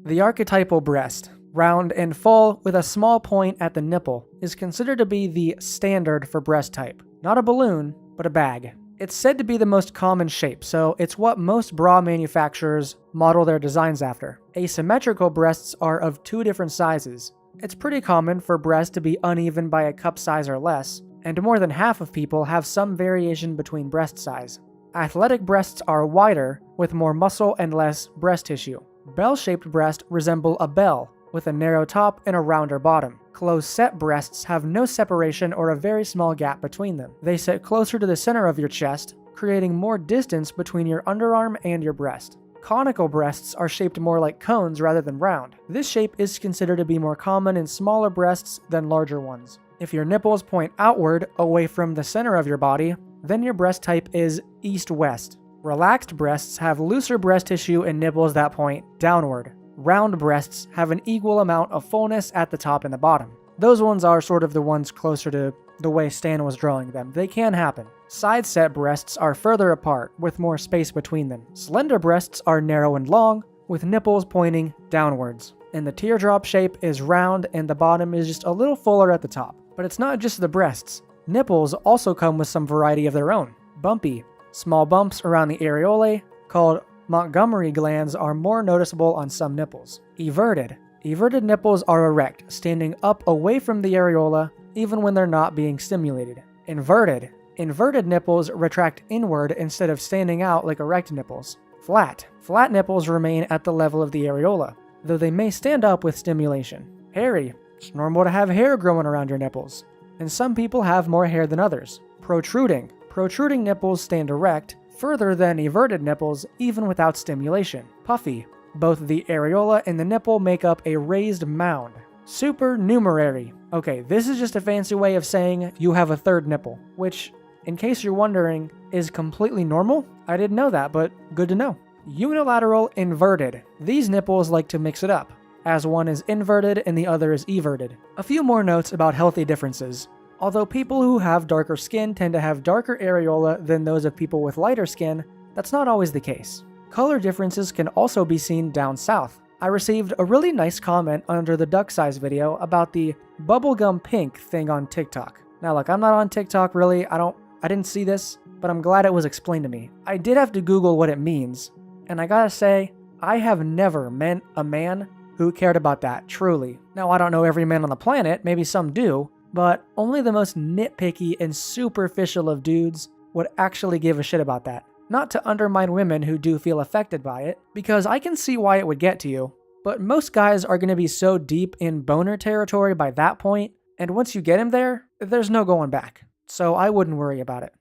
The archetypal breast, round and full with a small point at the nipple, is considered to be the standard for breast type. Not a balloon, but a bag. It's said to be the most common shape, so it's what most bra manufacturers model their designs after. Asymmetrical breasts are of two different sizes. It's pretty common for breasts to be uneven by a cup size or less, and more than half of people have some variation between breast size. Athletic breasts are wider, with more muscle and less breast tissue. Bell-shaped breasts resemble a bell, with a narrow top and a rounder bottom. Close-set breasts have no separation or a very small gap between them. They sit closer to the center of your chest, creating more distance between your underarm and your breast. Conical breasts are shaped more like cones rather than round. This shape is considered to be more common in smaller breasts than larger ones. If your nipples point outward, away from the center of your body, then your breast type is east-west. Relaxed breasts have looser breast tissue and nipples that point downward. Round breasts have an equal amount of fullness at the top and the bottom. Those ones are sort of the ones closer to the way Stan was drawing them. They can happen. Side-set breasts are further apart, with more space between them. Slender breasts are narrow and long, with nipples pointing downwards. And the teardrop shape is round and the bottom is just a little fuller at the top. But it's not just the breasts. Nipples also come with some variety of their own. Bumpy. Small bumps around the areolae, called Montgomery glands, are more noticeable on some nipples. Everted. Everted nipples are erect, standing up away from the areola, even when they're not being stimulated. Inverted. Inverted nipples retract inward instead of standing out like erect nipples. Flat. Flat nipples remain at the level of the areola, though they may stand up with stimulation. Hairy. It's normal to have hair growing around your nipples, and some people have more hair than others. Protruding. Protruding nipples stand erect, further than everted nipples, even without stimulation. Puffy. Both the areola and the nipple make up a raised mound. Supernumerary. Okay, this is just a fancy way of saying you have a third nipple, which, in case you're wondering, is completely normal. I didn't know that, but good to know. Unilateral inverted. These nipples like to mix it up, as one is inverted and the other is everted. A few more notes about healthy differences. Although people who have darker skin tend to have darker areola than those of people with lighter skin, that's not always the case. Color differences can also be seen down south. I received a really nice comment under the duck size video about the bubblegum pink thing on TikTok. Now look, I'm not on TikTok really, I don't I didn't see this, but I'm glad it was explained to me. I did have to Google what it means, and I gotta say, I have never met a man who cared about that, truly. Now, I don't know every man on the planet, maybe some do, but only the most nitpicky and superficial of dudes would actually give a shit about that. Not to undermine women who do feel affected by it, because I can see why it would get to you, but most guys are going to be so deep in boner territory by that point, and once you get him there, there's no going back. So I wouldn't worry about it.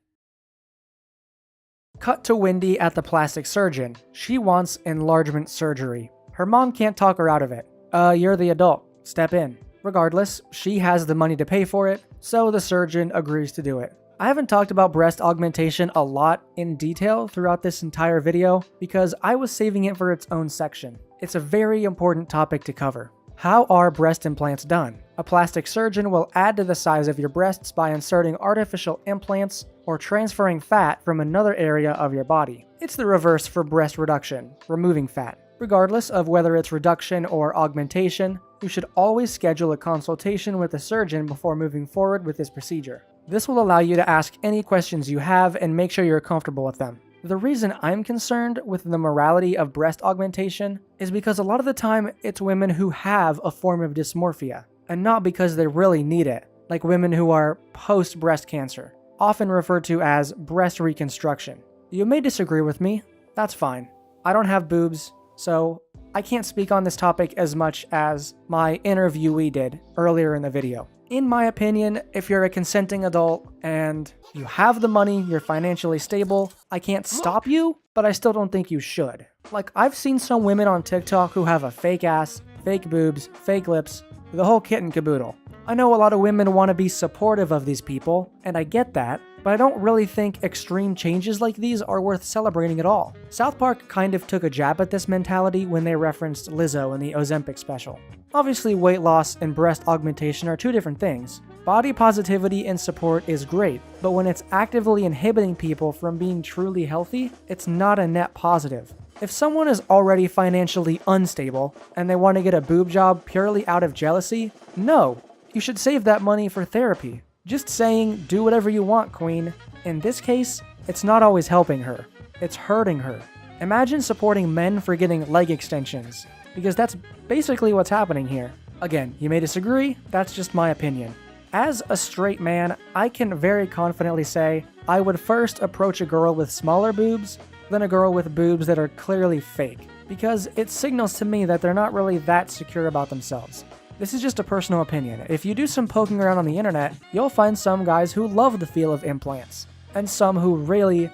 Cut to Wendy at the plastic surgeon. She wants enlargement surgery. Her mom can't talk her out of it. You're the adult. Step in. Regardless, she has the money to pay for it, so the surgeon agrees to do it. I haven't talked about breast augmentation a lot in detail throughout this entire video because I was saving it for its own section. It's a very important topic to cover. How are breast implants done? A plastic surgeon will add to the size of your breasts by inserting artificial implants or transferring fat from another area of your body. It's the reverse for breast reduction, removing fat. Regardless of whether it's reduction or augmentation, you should always schedule a consultation with a surgeon before moving forward with this procedure. This will allow you to ask any questions you have and make sure you're comfortable with them. The reason I'm concerned with the morality of breast augmentation is because a lot of the time it's women who have a form of dysmorphia, and not because they really need it, like women who are post-breast cancer, often referred to as breast reconstruction. You may disagree with me, that's fine. I don't have boobs, so I can't speak on this topic as much as my interviewee did earlier in the video. In my opinion, if you're a consenting adult and you have the money, you're financially stable, I can't stop you, but I still don't think you should. Like, I've seen some women on TikTok who have a fake ass, fake boobs, fake lips, the whole kit and caboodle. I know a lot of women want to be supportive of these people, and I get that, but I don't really think extreme changes like these are worth celebrating at all. South Park kind of took a jab at this mentality when they referenced Lizzo in the Ozempic special. Obviously, weight loss and breast augmentation are two different things. Body positivity and support is great, but when it's actively inhibiting people from being truly healthy, it's not a net positive. If someone is already financially unstable and they want to get a boob job purely out of jealousy, no, you should save that money for therapy. Just saying, do whatever you want, queen. In this case, it's not always helping her, it's hurting her. Imagine supporting men for getting leg extensions, because that's basically what's happening here. Again, you may disagree, that's just my opinion. As a straight man, I can very confidently say I would first approach a girl with smaller boobs than a girl with boobs that are clearly fake, because it signals to me that they're not really that secure about themselves. This is just a personal opinion. If you do some poking around on the internet, you'll find some guys who love the feel of implants, and some who really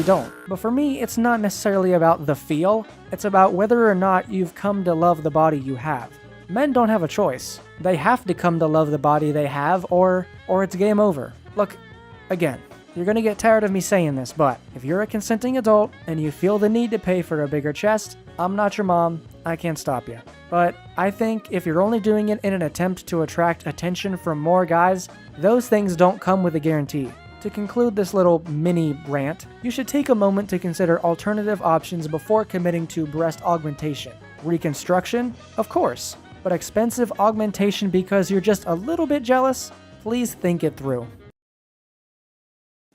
don't. But for me, it's not necessarily about the feel, it's about whether or not you've come to love the body you have. Men don't have a choice. They have to come to love the body they have, or it's game over. Look, again, you're gonna get tired of me saying this, but if you're a consenting adult and you feel the need to pay for a bigger chest, I'm not your mom, I can't stop you. But I think if you're only doing it in an attempt to attract attention from more guys, those things don't come with a guarantee. To conclude this little mini rant, you should take a moment to consider alternative options before committing to breast augmentation. Reconstruction? Of course. But expensive augmentation because you're just a little bit jealous? Please think it through.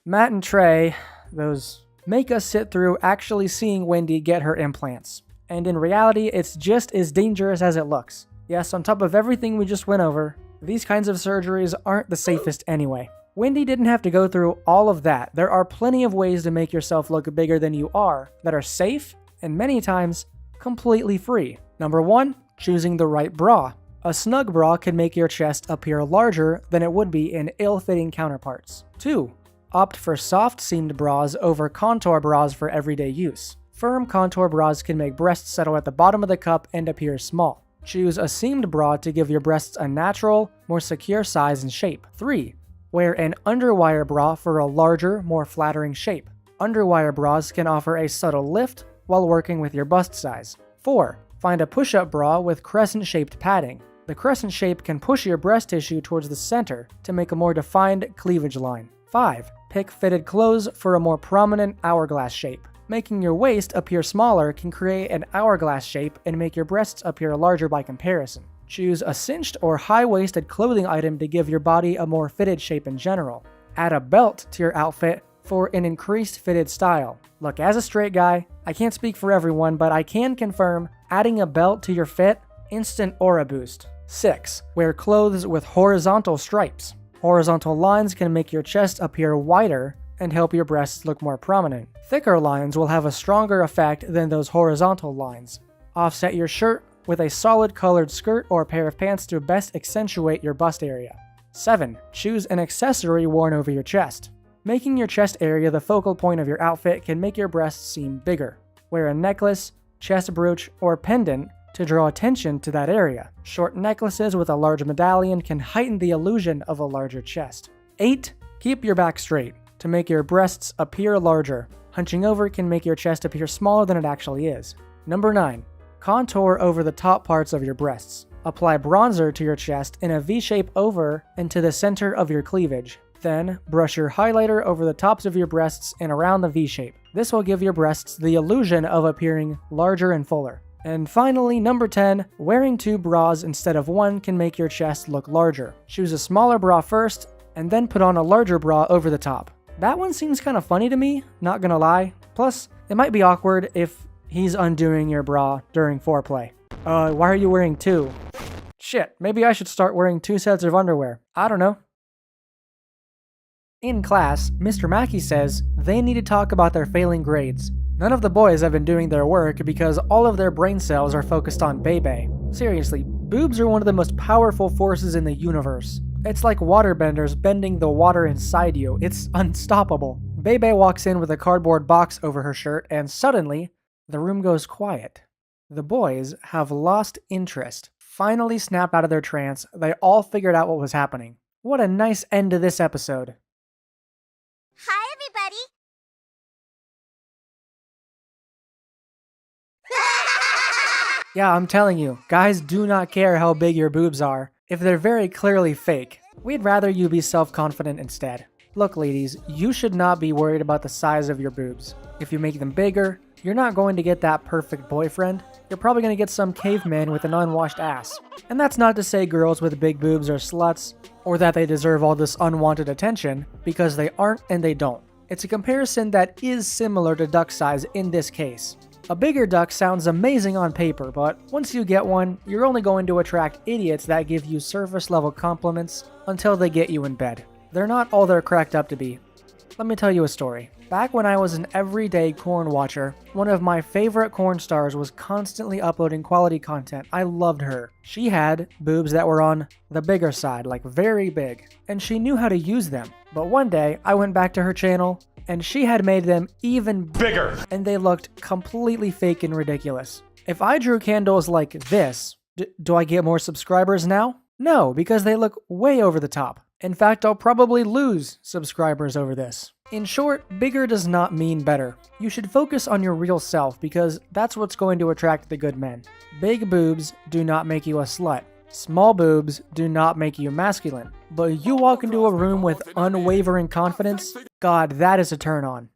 Matt and Trey, those make us sit through actually seeing Wendy get her implants. And in reality, it's just as dangerous as it looks. Yes, on top of everything we just went over, these kinds of surgeries aren't the safest anyway. Wendy didn't have to go through all of that. There are plenty of ways to make yourself look bigger than you are that are safe, and many times, completely free. Number 1, choosing the right bra. A snug bra can make your chest appear larger than it would be in ill-fitting counterparts. 2, opt for soft-seamed bras over contour bras for everyday use. Firm contour bras can make breasts settle at the bottom of the cup and appear small. Choose a seamed bra to give your breasts a natural, more secure size and shape. 3, wear an underwire bra for a larger, more flattering shape. Underwire bras can offer a subtle lift while working with your bust size. 4, find a push-up bra with crescent-shaped padding. The crescent shape can push your breast tissue towards the center to make a more defined cleavage line. 5, pick fitted clothes for a more prominent hourglass shape. Making your waist appear smaller can create an hourglass shape and make your breasts appear larger by comparison. Choose a cinched or high-waisted clothing item to give your body a more fitted shape in general. Add a belt to your outfit for an increased fitted style. Look, as a straight guy, I can't speak for everyone, but I can confirm adding a belt to your fit, instant aura boost. 6. Wear clothes with horizontal stripes. Horizontal lines can make your chest appear wider and help your breasts look more prominent. Thicker lines will have a stronger effect than those horizontal lines. Offset your shirt with a solid colored skirt or pair of pants to best accentuate your bust area. 7. Choose an accessory worn over your chest. Making your chest area the focal point of your outfit can make your breasts seem bigger. Wear a necklace, chest brooch, or pendant to draw attention to that area. Short necklaces with a large medallion can heighten the illusion of a larger chest. 8. Keep your back straight to make your breasts appear larger. Hunching over can make your chest appear smaller than it actually is. Number 9. Contour over the top parts of your breasts. Apply bronzer to your chest in a V-shape over and to the center of your cleavage. Then, brush your highlighter over the tops of your breasts and around the V-shape. This will give your breasts the illusion of appearing larger and fuller. And finally, number 10, wearing 2 bras instead of 1 can make your chest look larger. Choose a smaller bra first, and then put on a larger bra over the top. That one seems kind of funny to me, not gonna lie. Plus, it might be awkward if he's undoing your bra during foreplay. Why are you wearing 2? Shit, maybe I should start wearing 2 sets of underwear. I don't know. In class, Mr. Mackey says they need to talk about their failing grades. None of the boys have been doing their work because all of their brain cells are focused on Bebe. Seriously, boobs are one of the most powerful forces in the universe. It's like waterbenders bending the water inside you. It's unstoppable. Bebe walks in with a cardboard box over her shirt, and suddenly, the room goes quiet. The boys have lost interest. Finally snapped out of their trance, they all figured out what was happening. What a nice end to this episode. Hi, everybody. Yeah, I'm telling you, guys do not care how big your boobs are if they're very clearly fake. We'd rather you be self-confident instead. Look, ladies, you should not be worried about the size of your boobs. If you make them bigger, you're not going to get that perfect boyfriend. You're probably going to get some caveman with an unwashed ass. And that's not to say girls with big boobs are sluts, or that they deserve all this unwanted attention, because they aren't and they don't. It's a comparison that is similar to duck size in this case. A bigger duck sounds amazing on paper, but once you get one, you're only going to attract idiots that give you surface level compliments until they get you in bed. They're not all they're cracked up to be. Let me tell you a story. Back when I was an everyday corn watcher, one of my favorite corn stars was constantly uploading quality content. I loved her. She had boobs that were on the bigger side, like very big, and she knew how to use them. But one day, I went back to her channel, and she had made them even bigger, and they looked completely fake and ridiculous. If I drew candles like this, do I get more subscribers now? No, because they look way over the top. In fact, I'll probably lose subscribers over this. In short, bigger does not mean better. You should focus on your real self because that's what's going to attract the good men. Big boobs do not make you a slut. Small boobs do not make you masculine. But you walk into a room with unwavering confidence, God, that is a turn on.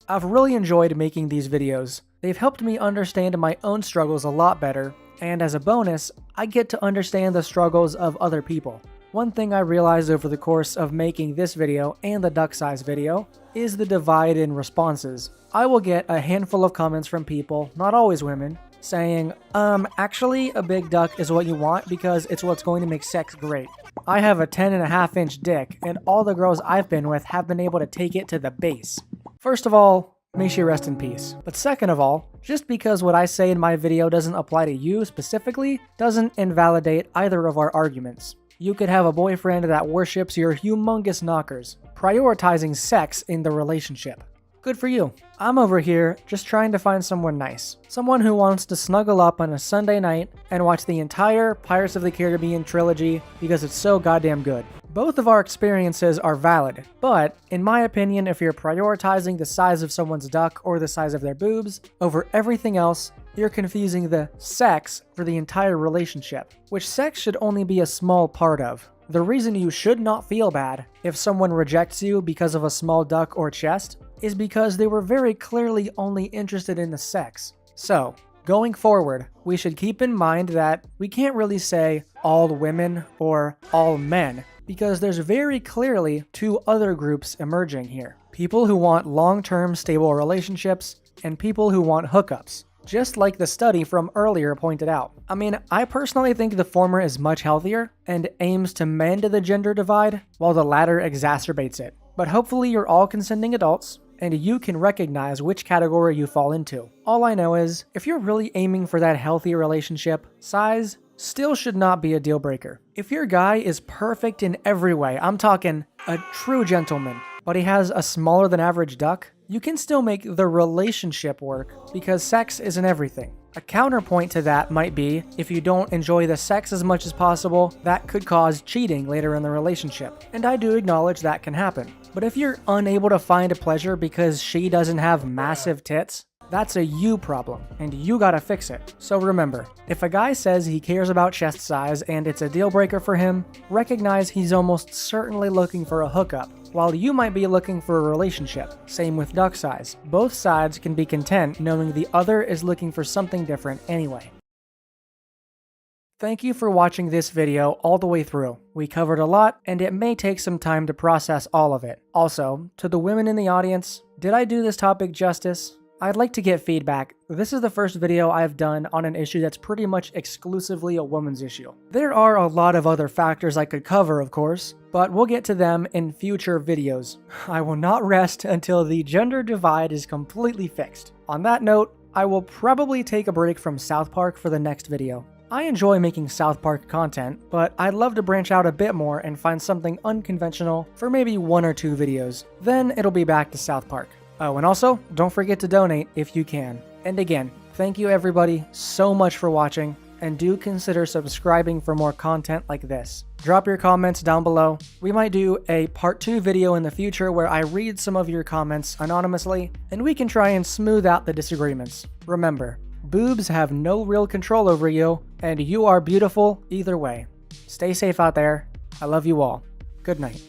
I've really enjoyed making these videos. They've helped me understand my own struggles a lot better, and as a bonus, I get to understand the struggles of other people. One thing I realized over the course of making this video and the duck size video is the divide in responses. I will get a handful of comments from people, not always women, saying, actually a big duck is what you want because it's what's going to make sex great. I have a 10.5-inch dick, and all the girls I've been with have been able to take it to the base. First of all, may she rest in peace. But second of all, just because what I say in my video doesn't apply to you specifically, doesn't invalidate either of our arguments. You could have a boyfriend that worships your humongous knockers, prioritizing sex in the relationship. Good for you. I'm over here just trying to find someone nice. Someone who wants to snuggle up on a Sunday night and watch the entire Pirates of the Caribbean trilogy because it's so goddamn good. Both of our experiences are valid, but in my opinion, if you're prioritizing the size of someone's duck or the size of their boobs over everything else, you're confusing the sex for the entire relationship, which sex should only be a small part of. The reason you should not feel bad if someone rejects you because of a small duck or chest is because they were very clearly only interested in the sex. So, going forward, we should keep in mind that we can't really say all women or all men, because there's very clearly two other groups emerging here. People who want long-term stable relationships and people who want hookups, just like the study from earlier pointed out. I mean, I personally think the former is much healthier and aims to mend the gender divide, while the latter exacerbates it. But hopefully you're all consenting adults, and you can recognize which category you fall into. All I know is, if you're really aiming for that healthy relationship, size still should not be a deal breaker. If your guy is perfect in every way, I'm talking a true gentleman, but he has a smaller than average duck, you can still make the relationship work because sex isn't everything. A counterpoint to that might be, if you don't enjoy the sex as much as possible, that could cause cheating later in the relationship. And I do acknowledge that can happen. But if you're unable to find a pleasure because she doesn't have massive tits, that's a you problem, and you gotta fix it. So remember, if a guy says he cares about chest size and it's a deal breaker for him, recognize he's almost certainly looking for a hookup, while you might be looking for a relationship. Same with duck size. Both sides can be content knowing the other is looking for something different anyway. Thank you for watching this video all the way through. We covered a lot, and it may take some time to process all of it. Also, to the women in the audience, did I do this topic justice? I'd like to get feedback. This is the first video I've done on an issue that's pretty much exclusively a woman's issue. There are a lot of other factors I could cover, of course, but we'll get to them in future videos. I will not rest until the gender divide is completely fixed. On that note, I will probably take a break from South Park for the next video. I enjoy making South Park content, but I'd love to branch out a bit more and find something unconventional for maybe 1 or 2 videos. Then it'll be back to South Park. Oh, and also, don't forget to donate if you can. And again, thank you everybody so much for watching, and do consider subscribing for more content like this. Drop your comments down below. We might do a part 2 video in the future where I read some of your comments anonymously, and we can try and smooth out the disagreements. Remember, boobs have no real control over you, and you are beautiful either way. Stay safe out there. I love you all. Good night.